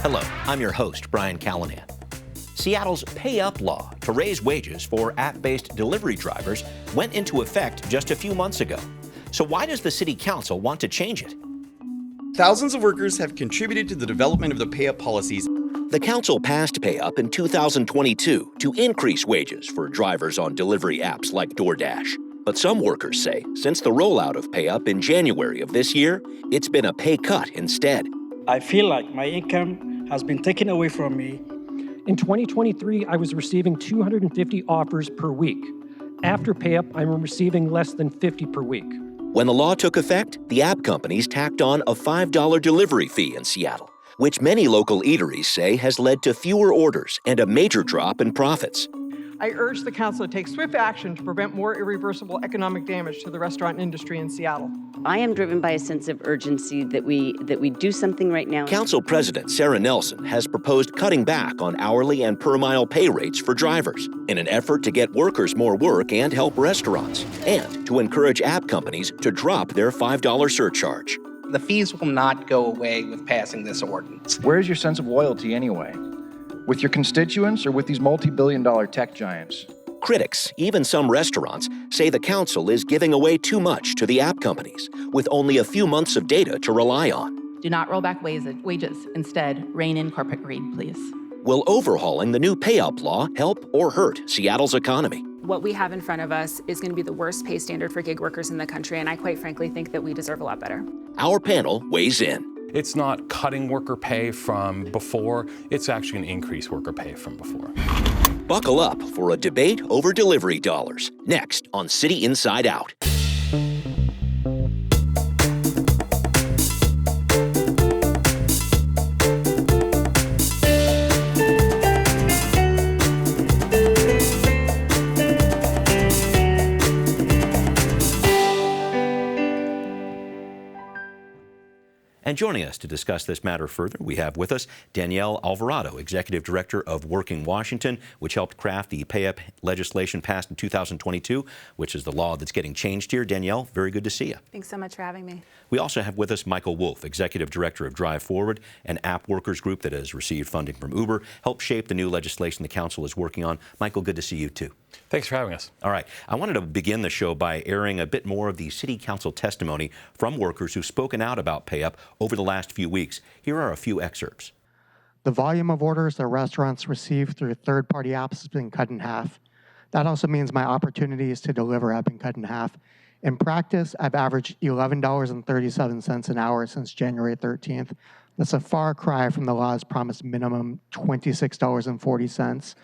Hello, I'm your host, Brian Callahan. Seattle's PayUp law to raise wages for app-based delivery drivers went into effect just a few months ago. So why does the City Council want to change it? Thousands of workers have contributed to the development of the PayUp policies. The council passed PayUp in 2022 to increase wages for drivers on delivery apps like DoorDash. But some workers say since the rollout of PayUp in January of this year, it's been a pay cut instead. I feel like my income has been taken away from me. In 2023, I was receiving 250 offers per week. After PayUp, I'm receiving less than 50 per week. When the law took effect, the app companies tacked on a $5 delivery fee in Seattle, which many local eateries say has led to fewer orders and a major drop in profits. I urge the council to take swift action to prevent more irreversible economic damage to the restaurant industry in Seattle. I am driven by a sense of urgency that we do something right now. Council President Sarah Nelson has proposed cutting back on hourly and per-mile pay rates for drivers in an effort to get workers more work and help restaurants, and to encourage app companies to drop their $5 surcharge. The fees will not go away with passing this ordinance. Where's your sense of loyalty anyway? With your constituents or with these multi-billion-dollar tech giants? Critics, even some restaurants, say the council is giving away too much to the app companies, with only a few months of data to rely on. Do not roll back wages. Instead, rein in corporate greed, please. Will overhauling the new PayUp law help or hurt Seattle's economy? What we have in front of us is going to be the worst pay standard for gig workers in the country, and I quite frankly think that we deserve a lot better. Our panel weighs in. It's not cutting worker pay from before, it's actually going to increase worker pay from before. Buckle up for a debate over delivery dollars, next on City Inside Out. And joining us to discuss this matter further, we have with us Danielle Alvarado, Executive Director of Working Washington, which helped craft the PayUp legislation passed in 2022, which is the law that's getting changed here. Danielle, very good to see you. Thanks so much for having me. We also have with us Michael Wolfe, Executive Director of Drive Forward, an app workers group that has received funding from Uber, helped shape the new legislation the council is working on. Michael, good to see you too. Thanks for having us. All right. I wanted to begin the show by airing a bit more of the City Council testimony from workers who've spoken out about PayUp over the last few weeks. Here are a few excerpts. The volume of orders that restaurants receive through third-party apps has been cut in half. That also means my opportunities to deliver have been cut in half. In practice, I've averaged $11.37 an hour since January 13th. That's a far cry from the law's promised minimum $26.40.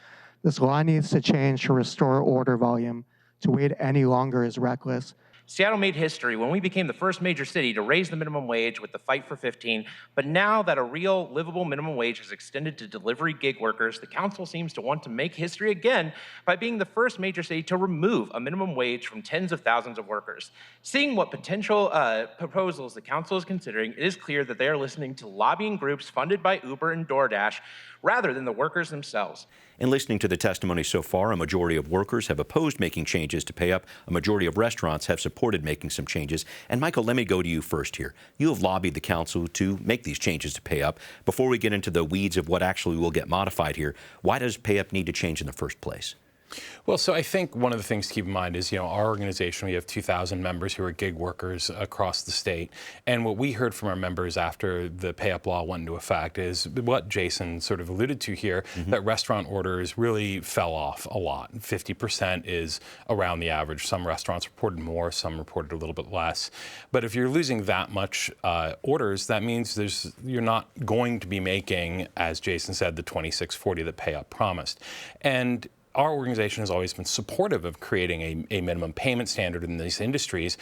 This law needs to change to restore order volume. To wait any longer is reckless. Seattle made history when we became the first major city to raise the minimum wage with the Fight for 15, but now that a real livable minimum wage is extended to delivery gig workers, the council seems to want to make history again by being the first major city to remove a minimum wage from tens of thousands of workers. Seeing what potential proposals the council is considering, it is clear that they are listening to lobbying groups funded by Uber and DoorDash rather than the workers themselves. In listening to the testimony so far, a majority of workers have opposed making changes to PayUp. A majority of restaurants have supported making some changes. And Michael, let me go to you first here. You have lobbied the council to make these changes to PayUp. Before we get into the weeds of what actually will get modified here, why does PayUp need to change in the first place? Well, so I think one of the things to keep in mind is, our organization, we have 2,000 members who are gig workers across the state. And what we heard from our members after the PayUp law went into effect is what Jason sort of alluded to here, that restaurant orders really fell off a lot. 50% is around the average. Some restaurants reported more, some reported a little bit less. But if you're losing that much orders, that means you're not going to be making, as Jason said, the $26.40 that PayUp promised. And our organization has always been supportive of creating a minimum payment standard in these industries.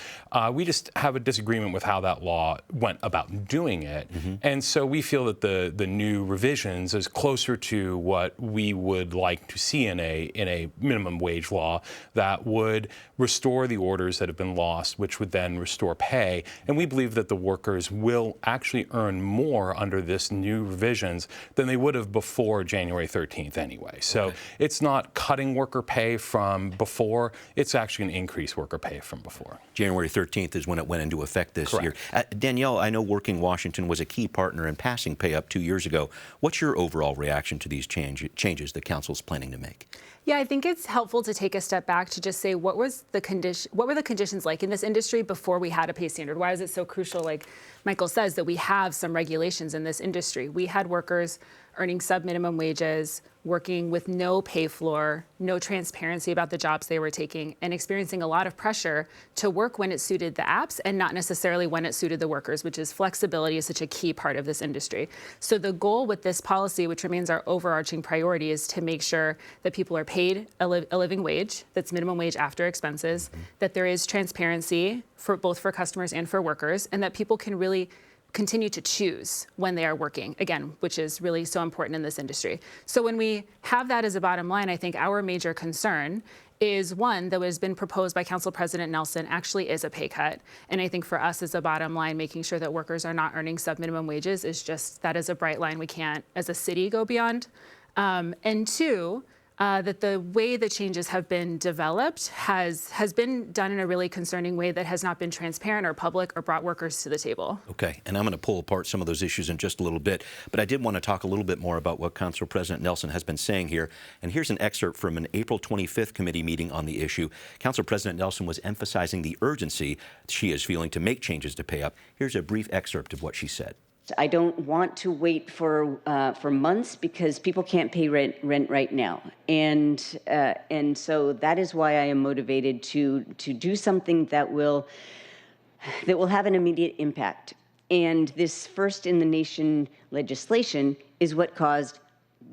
We just have a disagreement with how that law went about doing it. And so we feel that the new revisions is closer to what we would like to see in a minimum wage law that would restore the orders that have been lost, which would then restore pay. And we believe that the workers will actually earn more under this new revisions than they would have before January 13th anyway. So it's not cutting worker pay from before. It's actually going to increase worker pay from before. January 13th is when it went into effect this year. Danielle, I know Working Washington was a key partner in passing PayUp 2 years ago. What's your overall reaction to these changes the council's planning to make? Yeah, I think it's helpful to take a step back to just say what were the conditions like in this industry before we had a pay standard? Why is it so crucial, like Michael says, that we have some regulations in this industry? We had workers earning sub-minimum wages, working with no pay floor, no transparency about the jobs they were taking, and experiencing a lot of pressure to work when it suited the apps and not necessarily when it suited the workers, which is flexibility is such a key part of this industry. So the goal with this policy, which remains our overarching priority, is to make sure that people are paid a living wage that's minimum wage after expenses, that there is transparency for both for customers and for workers, and that people can really continue to choose when they are working, again, which is really so important in this industry. So when we have that as a bottom line, I think our major concern is one that has been proposed by Council President Nelson actually is a pay cut. And I think for us as a bottom line, making sure that workers are not earning sub-minimum wages is just, that is a bright line we can't, as a city, go beyond. And two, that the way the changes have been developed has been done in a really concerning way that has not been transparent or public or brought workers to the table. Okay, and I'm going to pull apart some of those issues in just a little bit, but I did want to talk a little bit more about what Council President Nelson has been saying here. And here's an excerpt from an April 25th committee meeting on the issue. Council President Nelson was emphasizing the urgency she is feeling to make changes to PayUp. Here's a brief excerpt of what she said. I don't want to wait for months because people can't pay rent right now, and so that is why I am motivated to do something that will have an immediate impact. And this first in the nation legislation is what caused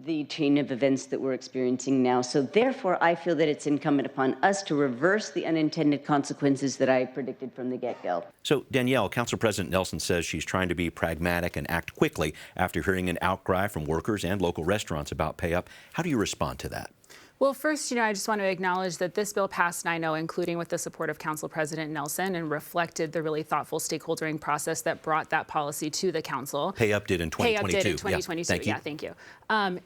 the chain of events that we're experiencing now. So therefore, I feel that it's incumbent upon us to reverse the unintended consequences that I predicted from the get-go. So, Danielle, Council President Nelson says she's trying to be pragmatic and act quickly after hearing an outcry from workers and local restaurants about PayUp. How do you respond to that? Well, first, I just want to acknowledge that this bill passed 9-0, including with the support of Council President Nelson, and reflected the really thoughtful stakeholdering process that brought that policy to the council. PayUp did in 2022. PayUp did in 2022. Yeah, thank you.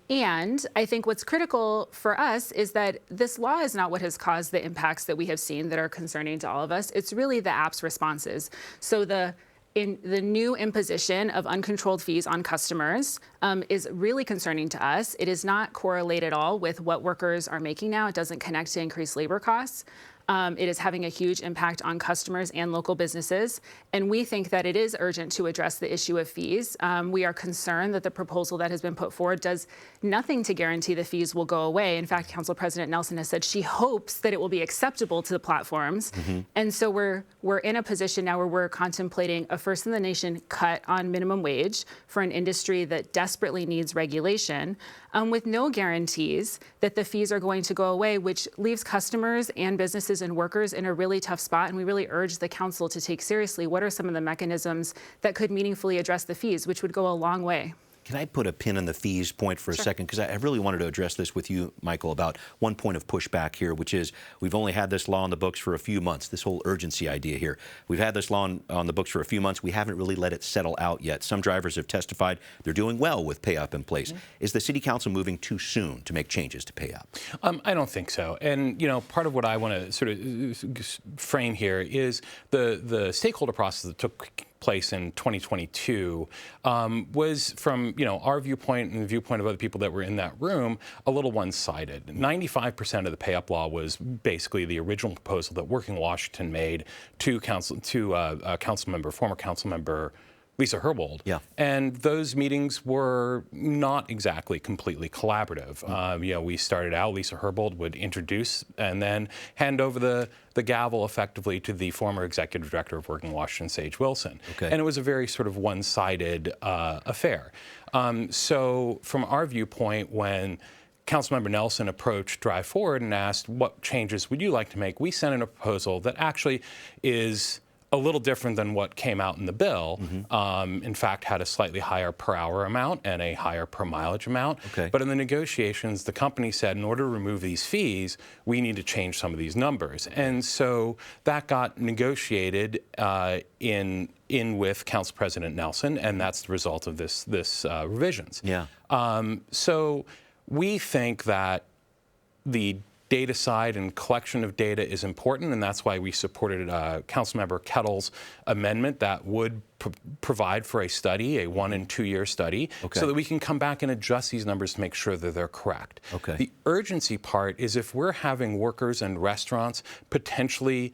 And I think what's critical for us is that this law is not what has caused the impacts that we have seen that are concerning to all of us. It's really the app's responses. So in the new imposition of uncontrolled fees on customers is really concerning to us. It is not correlate at all with what workers are making now. It doesn't connect to increased labor costs. It is having a huge impact on customers and local businesses. And we think that it is urgent to address the issue of fees. We are concerned that the proposal that has been put forward does nothing to guarantee the fees will go away. In fact, Council President Nelson has said she hopes that it will be acceptable to the platforms. And so we're in a position now where we're contemplating a first in the nation cut on minimum wage for an industry that desperately needs regulation, with no guarantees that the fees are going to go away, which leaves customers and businesses and workers in a really tough spot. And we really urge the council to take seriously what are some of the mechanisms that could meaningfully address the fees, which would go a long way. Can I put a pin in the fees point for a second? Because I really wanted to address this with you, Michael, about one point of pushback here, which is we've only had this law on the books for a few months, this whole urgency idea here. We've had this law on the books for a few months. We haven't really let it settle out yet. Some drivers have testified they're doing well with PayUp in place. Is the City Council moving too soon to make changes to PayUp? I don't think so. And, part of what I want to sort of frame here is the stakeholder process that took place in 2022 was, from our viewpoint and the viewpoint of other people that were in that room, a little one-sided. 95% of the PayUp law was basically the original proposal that Working Washington made to former council member Lisa Herbold. Yeah. And those meetings were not exactly completely collaborative. We started out, Lisa Herbold would introduce and then hand over the gavel effectively to the former executive director of Working Washington, Sage Wilson. Okay. And it was a very sort of one-sided affair. So from our viewpoint, when Councilmember Nelson approached Drive Forward and asked, what changes would you like to make? We sent in a proposal that actually is a little different than what came out in the bill. In fact, had a slightly higher per hour amount and a higher per mileage amount. Okay. But in the negotiations, the company said, in order to remove these fees, we need to change some of these numbers. And so that got negotiated in with Council President Nelson, and that's the result of this revisions. Yeah. So we think that the data side and collection of data is important, and that's why we supported Councilmember Kettle's amendment that would provide for a study, a 1- and 2-year study, so that we can come back and adjust these numbers to make sure that they're correct. The urgency part is if we're having workers and restaurants potentially,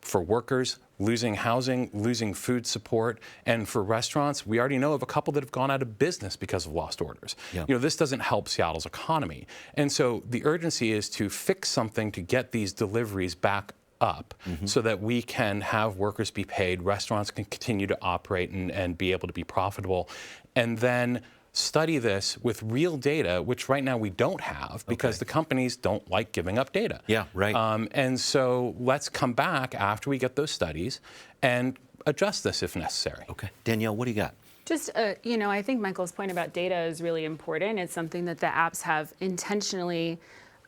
for workers, losing housing, losing food support, and for restaurants, we already know of a couple that have gone out of business because of lost orders. You know, this doesn't help Seattle's economy. And so the urgency is to fix something to get these deliveries back up so that we can have workers be paid, restaurants can continue to operate and be able to be profitable, and then study this with real data, which right now we don't have because the companies don't like giving up data. And so let's come back after we get those studies and adjust this if necessary. Danielle, what do you got? Just, you know, I think Michael's point about data is really important. It's something that the apps have intentionally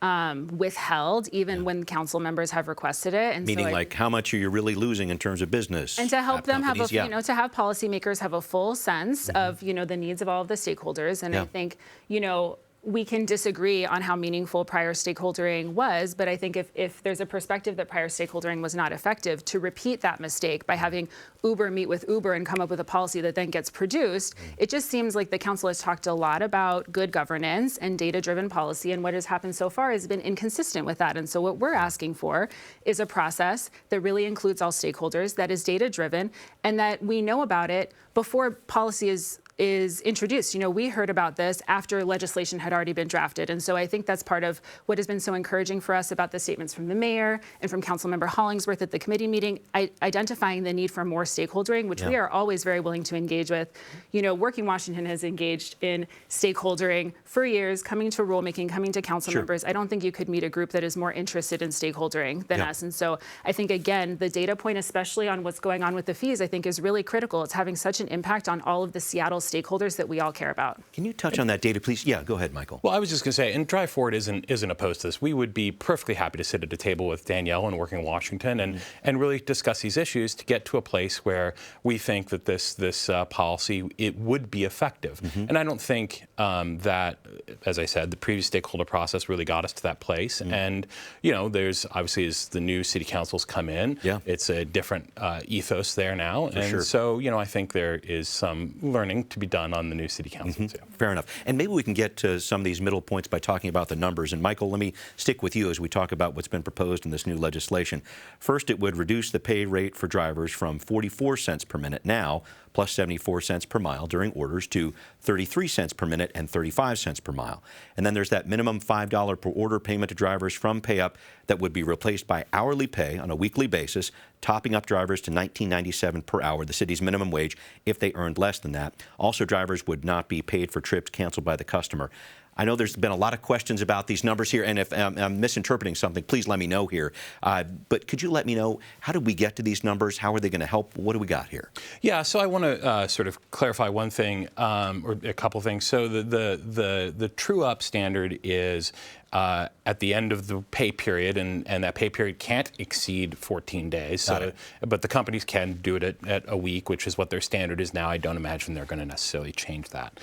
withheld, even when council members have requested it. And Meaning, so like, how much are you really losing in terms of business? And to help them have a, companies? you know, to have policymakers have a full sense of, you know, the needs of all of the stakeholders. And I think, you know, we can disagree on how meaningful prior stakeholdering was, but I think if there's a perspective that prior stakeholdering was not effective, to repeat that mistake by having Uber meet with Uber and come up with a policy that then gets produced, it just seems like the council has talked a lot about good governance and data-driven policy, and what has happened so far has been inconsistent with that. And so what we're asking for is a process that really includes all stakeholders, that is data-driven, and that we know about it before policy is introduced. You know, we heard about this after legislation had already been drafted. And so I think that's part of what has been so encouraging for us about the statements from the mayor and from Councilmember Hollingsworth at the committee meeting, identifying the need for more stakeholdering, which we are always very willing to engage with. You know, Working Washington has engaged in stakeholdering for years, coming to rulemaking, coming to council members. I don't think you could meet a group that is more interested in stakeholdering than us. And so I think, again, the data point, especially on what's going on with the fees, I think is really critical. It's having such an impact on all of the Seattle stakeholders that we all care about. Can you touch on that data, please? Yeah, go ahead, Michael. Well, I was just going to say, and Drive Forward isn't opposed to this. We would be perfectly happy to sit at a table with Danielle and Working Washington and really discuss these issues to get to a place where we think that this policy, it would be effective. And I don't think that, as I said, the previous stakeholder process really got us to that place. And, you know, there's obviously, as the new city councils come in, it's a different ethos there now. So, you know, I think there is some learning to be done on the new city council too. Fair enough. And maybe we can get to some of these middle points by talking about the numbers. And Michael, let me stick with you as we talk about what's been proposed in this new legislation. First, it would reduce the pay rate for drivers from 44 cents per minute now, plus 74 cents per mile during orders, to 33 cents per minute and 35 cents per mile. And then there's that minimum $5 per order payment to drivers from PayUp that would be replaced by hourly pay on a weekly basis, topping up drivers to $19.97 per hour, the city's minimum wage, if they earned less than that. Also, drivers would not be paid for trips canceled by the customer. I know there's been a lot of questions about these numbers here, and if I'm misinterpreting something, please let me know here. But could you let me know, how did we get to these numbers? How are they going to help? What do we got here? Yeah, so I want to sort of clarify one thing, or a couple things. So the true up standard is at the end of the pay period, and that pay period can't exceed 14 days. So, but the companies can do it at a week, which is what their standard is now. I don't imagine they're going to necessarily change that.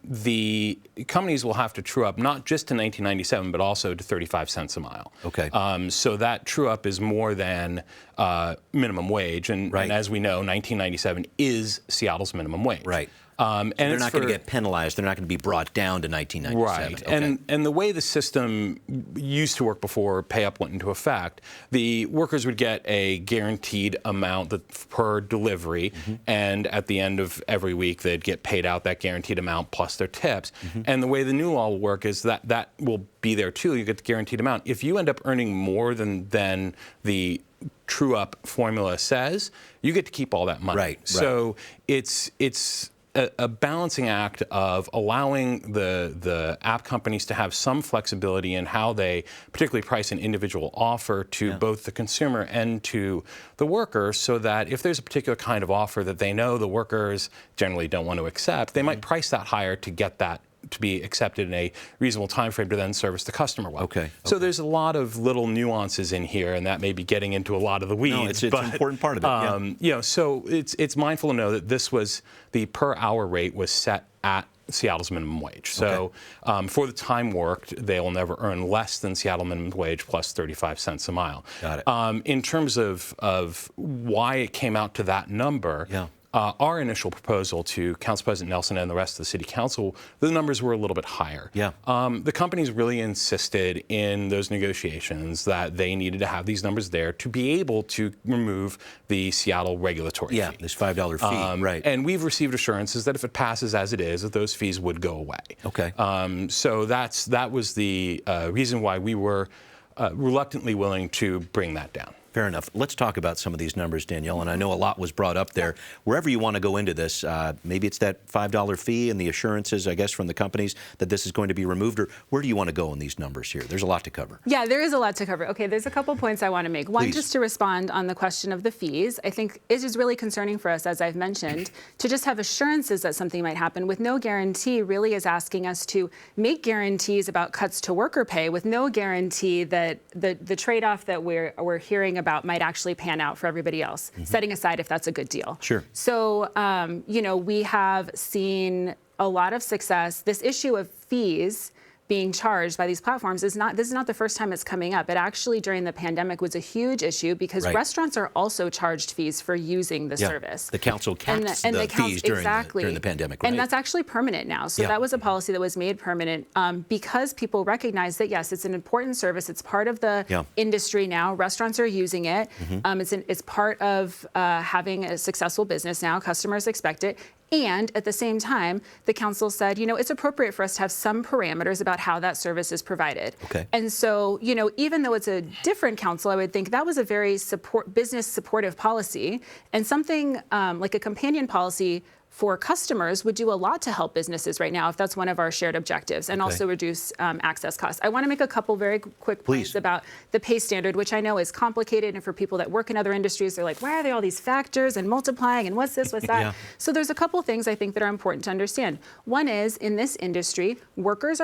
The companies will have to true up not just to 1997, but also to 35 cents a mile. So that true up is more than minimum wage, and as we know, 1997 is Seattle's minimum wage. And they're not going to get penalized. They're not going to be brought down to 1997. And the way the system used to work before PayUp went into effect, the workers would get a guaranteed amount per delivery, and at the end of every week, they'd get paid out that guaranteed amount plus their tips. And the way the new law will work is that will be there too. You get the guaranteed amount. If you end up earning more than the true up formula says, you get to keep all that money. So it's a balancing act of allowing the app companies to have some flexibility in how they particularly price an individual offer to both the consumer and to the worker, so that if there's a particular kind of offer that they know the workers generally don't want to accept, they might price that higher to get that to be accepted in a reasonable time frame to then service the customer well. Okay. So there's a lot of little nuances in here, and that may be getting into a lot of the weeds. No, it's an important part of it. You know, so it's mindful to know that this was the per hour rate was set at Seattle's minimum wage. So for the time worked, they will never earn less than Seattle minimum wage plus 35 cents a mile. Got it. In terms of why it came out to that number, our initial proposal to Council President Nelson and the rest of the City Council, the numbers were a little bit higher. Yeah. The companies really insisted in those negotiations that they needed to have these numbers there to be able to remove the Seattle regulatory fee. This $5 fee, right. And we've received assurances that if it passes as it is, that those fees would go away. Okay. So that was the reason why we were reluctantly willing to bring that down. Fair enough. Let's talk about some of these numbers, Danielle, and I know a lot was brought up there. Wherever you want to go into this, maybe it's that $5 fee and the assurances, I guess, from the companies that this is going to be removed, or where do you want to go in these numbers here? There's a lot to cover. Yeah, there is a lot to cover. Okay, there's a couple points I want to make. One, Please. just to respond on the question of the fees. I think it is really concerning for us, as I've mentioned, to just have assurances that something might happen with no guarantee really is asking us to make guarantees about cuts to worker pay with no guarantee that the trade-off that we're hearing about might actually pan out for everybody else, setting aside if that's a good deal. Sure. So, you know, we have seen a lot of success. This issue of fees being charged by these platforms this is not the first time it's coming up. It actually, during the pandemic, was a huge issue because restaurants are also charged fees for using the service. The council caps the fees during the pandemic, right? And that's actually permanent now. So that was a policy that was made permanent because people recognize that, yes, it's an important service. It's part of the industry now. Restaurants are using it. It's part of having a successful business now. Customers expect it. And at the same time, the council said, you know, it's appropriate for us to have some parameters about how that service is provided. Okay. And so, you know, even though it's a different council, I would think that was a very business supportive policy, and something like a companion policy for customers would do a lot to help businesses right now if that's one of our shared objectives, and also reduce access costs. I want to make a couple very quick points about the pay standard, which I know is complicated, and for people that work in other industries, they're like, why are there all these factors and multiplying and what's this, what's that? So there's a couple things I think that are important to understand. One is, in this industry, workers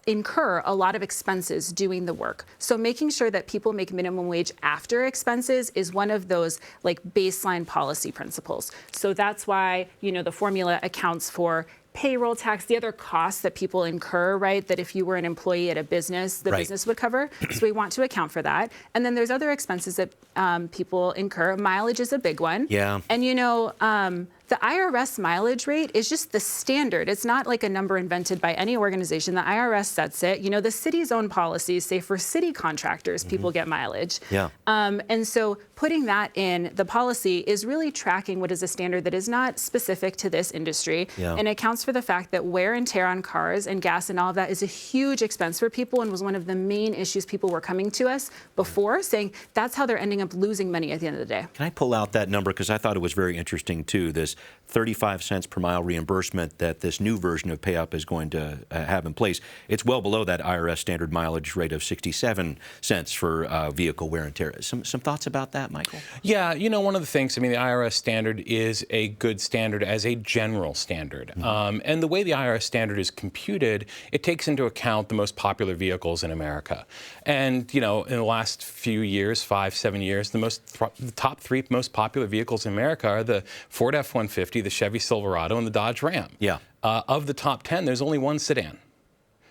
incur a lot of expenses doing the work. So making sure that people make minimum wage after expenses is one of those like baseline policy principles. So that's why, you know, the formula accounts for payroll tax, the other costs that people incur, right, that if you were an employee at a business, the business would cover. So we want to account for that. And then there's other expenses that people incur. Mileage is a big one. Yeah. And, you know, the IRS mileage rate is just the standard. It's not like a number invented by any organization. The IRS sets it. You know, the city's own policies say for city contractors, people get mileage. Yeah. And so putting that in the policy is really tracking what is a standard that is not specific to this industry. And accounts for the fact that wear and tear on cars and gas and all of that is a huge expense for people, and was one of the main issues people were coming to us before, saying that's how they're ending up losing money at the end of the day. Can I pull out that number? Because I thought it was very interesting, too, this 35 cents per mile reimbursement that this new version of PayUp is going to have in place. It's well below that IRS standard mileage rate of 67 cents for vehicle wear and tear. Some thoughts about that, Michael? Yeah, you know, one of the things, I mean, the IRS standard is a good standard as a general standard. And the way the IRS standard is computed, it takes into account the most popular vehicles in America. And, you know, in the last few years, 5-7 years, the top three most popular vehicles in America are the Ford F-150, the Chevy Silverado, and the Dodge Ram. Yeah. Of the top 10, there's only one sedan.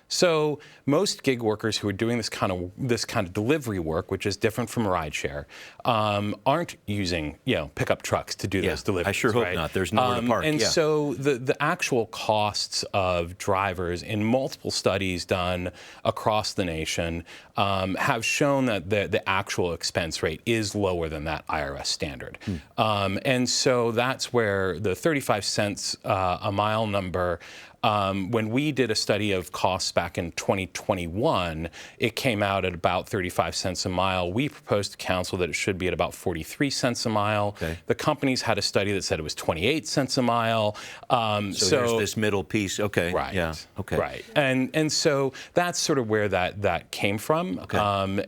So most gig workers who are doing this kind of delivery work, which is different from rideshare, aren't using, you know, pickup trucks to do those deliveries. I sure hope not. There's nowhere to park. And so the actual costs of drivers in multiple studies done across the nation have shown that the actual expense rate is lower than that IRS standard. And so that's where the 35 cents a mile number. When we did a study of costs back in 2021, it came out at about 35 cents a mile. We proposed to council that it should be at about 43 cents a mile. The companies had a study that said it was 28 cents a mile. So there's this middle piece. Okay. Right. Yeah. Okay. Right. And so that's sort of where that came from.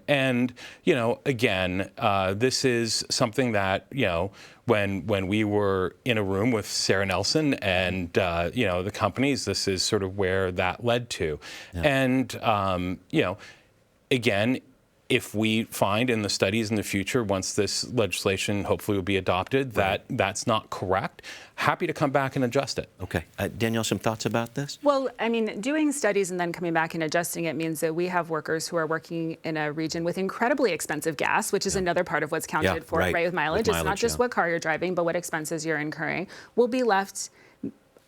And, you know, again, this is something that, you know, when we were in a room with Sarah Nelson and the companies, this is sort of where that led to. Yeah. And again, if we find in the studies in the future, once this legislation hopefully will be adopted, that that's not correct, happy to come back and adjust it. Okay. Danielle, some thoughts about this? Well, I mean, doing studies and then coming back and adjusting it means that we have workers who are working in a region with incredibly expensive gas, which is another part of what's counted for, right, with mileage. It's not just what car you're driving, but what expenses you're incurring. Will be left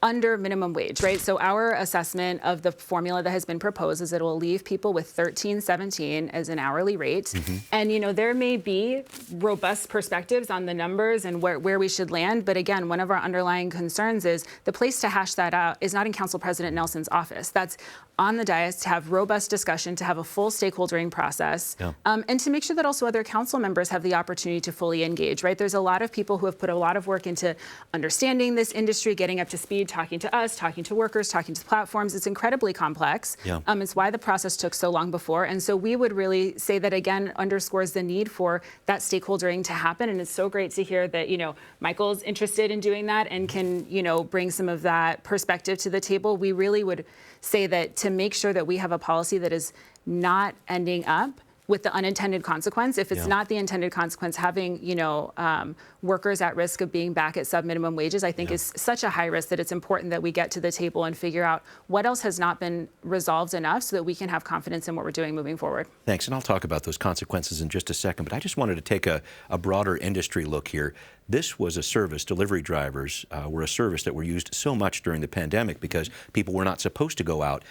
under minimum wage, right? So our assessment of the formula that has been proposed is it will leave people with $13.17 as an hourly rate. Mm-hmm. And, there may be robust perspectives on the numbers and where we should land. But again, one of our underlying concerns is the place to hash that out is not in Council President Nelson's office. That's on the dais to have robust discussion, to have a full stakeholdering process, and to make sure that also other council members have the opportunity to fully engage, right? There's a lot of people who have put a lot of work into understanding this industry, getting up to speed, talking to us, talking to workers, talking to the platforms. It's incredibly complex. Yeah. It's why the process took so long before. And so we would really say that, again, underscores the need for that stakeholdering to happen. And it's so great to hear that, Michael's interested in doing that and can, bring some of that perspective to the table. We really would say that to make sure that we have a policy that is not ending up with the unintended consequence. If it's not the intended consequence, having workers at risk of being back at sub-minimum wages, I think is such a high risk that it's important that we get to the table and figure out what else has not been resolved enough so that we can have confidence in what we're doing moving forward. Thanks, and I'll talk about those consequences in just a second, but I just wanted to take a broader industry look here. This was a service, delivery drivers were a service that were used so much during the pandemic because people were not supposed to go out.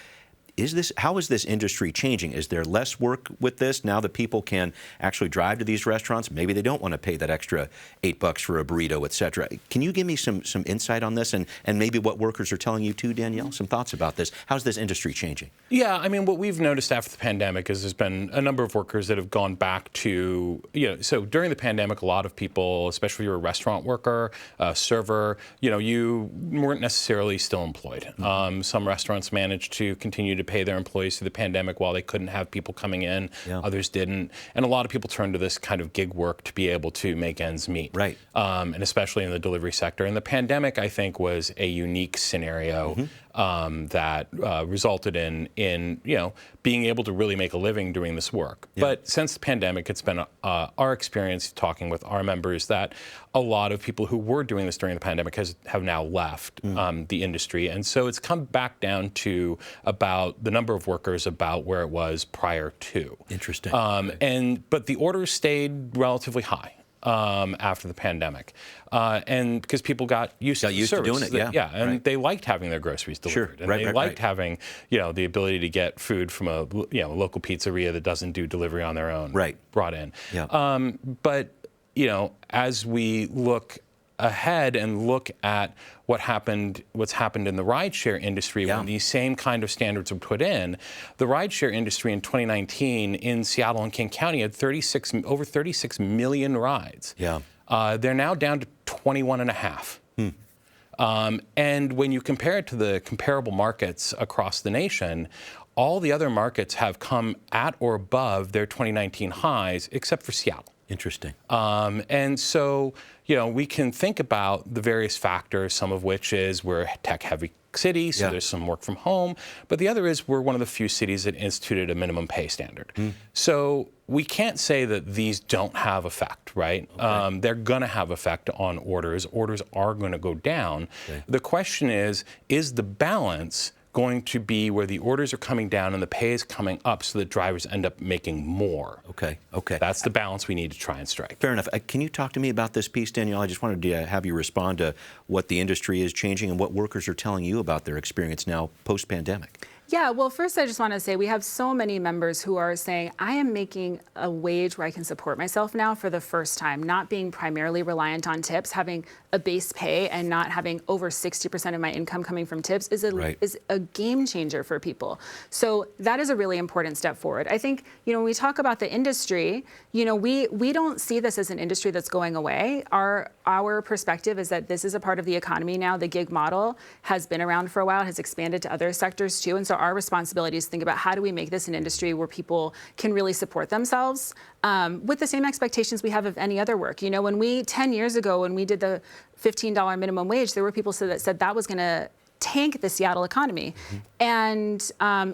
How is this industry changing? Is there less work with this now that people can actually drive to these restaurants? Maybe they don't want to pay that extra $8 for a burrito, et cetera. Can you give me some insight on this and maybe what workers are telling you too, Danielle? Some thoughts about this. How's this industry changing? Yeah, I mean, what we've noticed after the pandemic is there's been a number of workers that have gone back to, so during the pandemic, a lot of people, especially if you're a restaurant worker, server, you weren't necessarily still employed. Mm-hmm. Some restaurants managed to continue to pay their employees through the pandemic while they couldn't have people coming in. Yeah. Others didn't. And a lot of people turned to this kind of gig work to be able to make ends meet. Right. And especially in the delivery sector. And the pandemic, I think, was a unique scenario that resulted in being able to really make a living doing this work. Yeah. But since the pandemic, it's been our experience talking with our members that a lot of people who were doing this during the pandemic have now left the industry. And so it's come back down to about the number of workers about where it was prior to. Interesting. But the orders stayed relatively high after the pandemic. And because people got used to doing it, and they liked having their groceries delivered. Sure. And they liked having, the ability to get food from a local pizzeria that doesn't do delivery on their own brought in. Yeah. But as we look ahead and look at what's happened in the rideshare industry when these same kind of standards were put in, the rideshare industry in 2019 in Seattle and King County had over 36 million rides. Yeah. They're now down to 21.5. And when you compare it to the comparable markets across the nation, all the other markets have come at or above their 2019 highs, except for Seattle. Interesting. And so, we can think about the various factors, some of which is we're a tech-heavy city, so there's some work from home. But the other is we're one of the few cities that instituted a minimum pay standard. So we can't say that these don't have effect, right? Okay. They're going to have effect on orders. Orders are going to go down. Okay. The question is the balance going to be where the orders are coming down and the pay is coming up so that drivers end up making more? Okay. That's the balance we need to try and strike. Fair enough. Can you talk to me about this piece, Danielle? I just wanted to have you respond to what the industry is changing and what workers are telling you about their experience now post-pandemic. Yeah, well, first I just want to say we have so many members who are saying, I am making a wage where I can support myself now for the first time, not being primarily reliant on tips, having a base pay and not having over 60% of my income coming from tips is a game changer for people. So that is a really important step forward. I think, when we talk about the industry, we don't see this as an industry that's going away. Our perspective is that this is a part of the economy now. The gig model has been around for a while, has expanded to other sectors too. And so our responsibility to think about how do we make this an industry where people can really support themselves with the same expectations we have of any other work. You know, 10 years ago, when we did the $15 minimum wage, there were people that said that was going to tank the Seattle economy. And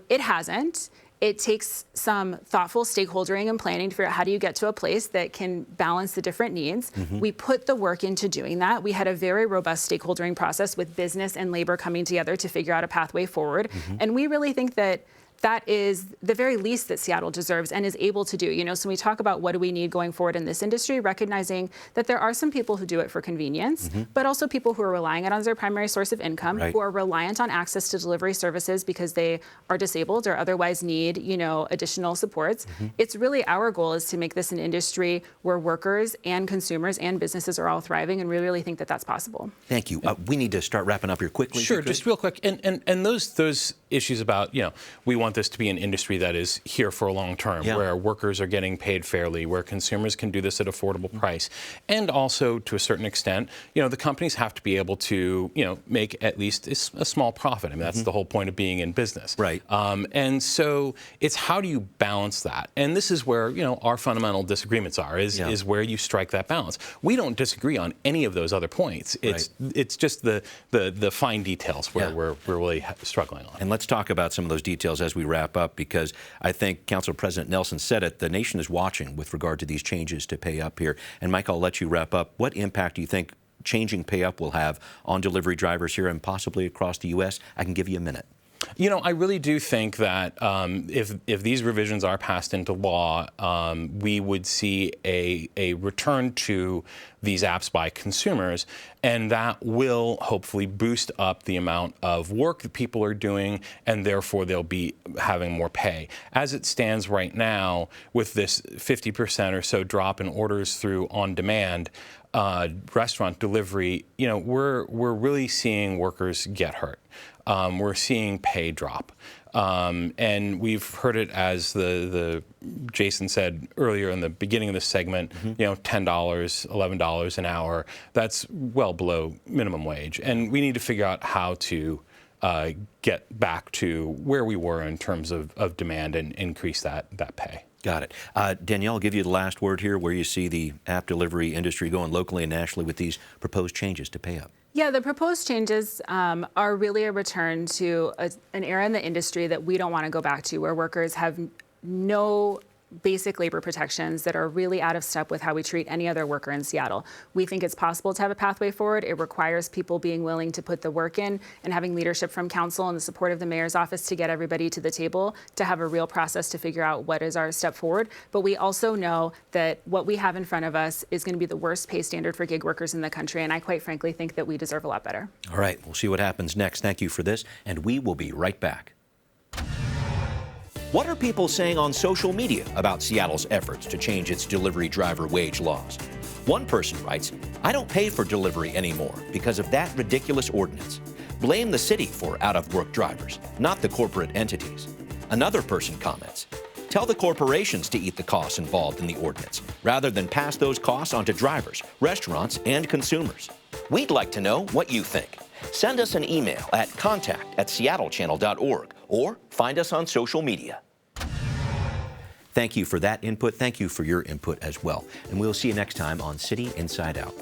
it hasn't. It takes some thoughtful stakeholdering and planning to figure out how do you get to a place that can balance the different needs. We put the work into doing that. We had a very robust stakeholdering process with business and labor coming together to figure out a pathway forward. And we really think that that is the very least that Seattle deserves and is able to do. You know, so when we talk about what do we need going forward in this industry, recognizing that there are some people who do it for convenience, but also people who are relying on it as their primary source of income, who are reliant on access to delivery services because they are disabled or otherwise need, you know, additional supports. It's really our goal is to make this an industry where workers and consumers and businesses are all thriving, and we really think that that's possible. Thank you. We need to start wrapping up here quickly. Sure, just real quick. And those issues about, you know, we want this to be an industry that is here for a long term, where workers are getting paid fairly, where consumers can do this at affordable price. And also, to a certain extent, you know, the companies have to be able to, you know, make at least a small profit. I mean, that's the whole point of being in business. Right. And so it's how do you balance that? And this is where, you know, our fundamental disagreements are, is where you strike that balance. We don't disagree on any of those other points. It's just the fine details where we're really struggling on. And let's talk about some of those details as we wrap up, because I think Council President Nelson said it, the nation is watching with regard to these changes to PayUp here. And Mike, I'll let you wrap up. What impact do you think changing PayUp will have on delivery drivers here and possibly across the U.S.? I can give you a minute. You know, I really do think that if these revisions are passed into law, we would see a return to these apps by consumers, and that will hopefully boost up the amount of work that people are doing, and therefore they'll be having more pay. As it stands right now, with this 50% or so drop in orders through on-demand restaurant delivery, you know, we're really seeing workers get hurt. We're seeing pay drop. And we've heard it as the Jason said earlier in the beginning of this segment, you know, $10, $11 an hour. That's well below minimum wage. And we need to figure out how to get back to where we were in terms of demand and increase that pay. Got it. Danielle, I'll give you the last word here, where you see the app delivery industry going locally and nationally with these proposed changes to PayUp. Yeah, the proposed changes are really a return to an era in the industry that we don't want to go back to, where workers have no basic labor protections that are really out of step with how we treat any other worker in Seattle. We think it's possible to have a pathway forward. It requires people being willing to put the work in and having leadership from council and the support of the mayor's office to get everybody to the table to have a real process to figure out what is our step forward. But we also know that what we have in front of us is going to be the worst pay standard for gig workers in the country, and I quite frankly think that we deserve a lot better. All right, we'll see what happens next. Thank you for this, and we will be right back. What are people saying on social media about Seattle's efforts to change its delivery driver wage laws? One person writes, "I don't pay for delivery anymore because of that ridiculous ordinance. Blame the city for out-of-work drivers, not the corporate entities." Another person comments, "Tell the corporations to eat the costs involved in the ordinance, rather than pass those costs on to drivers, restaurants, and consumers." We'd like to know what you think. Send us an email at contact@seattlechannel.org or find us on social media. Thank you for that input. Thank you for your input as well. And we'll see you next time on City Inside Out.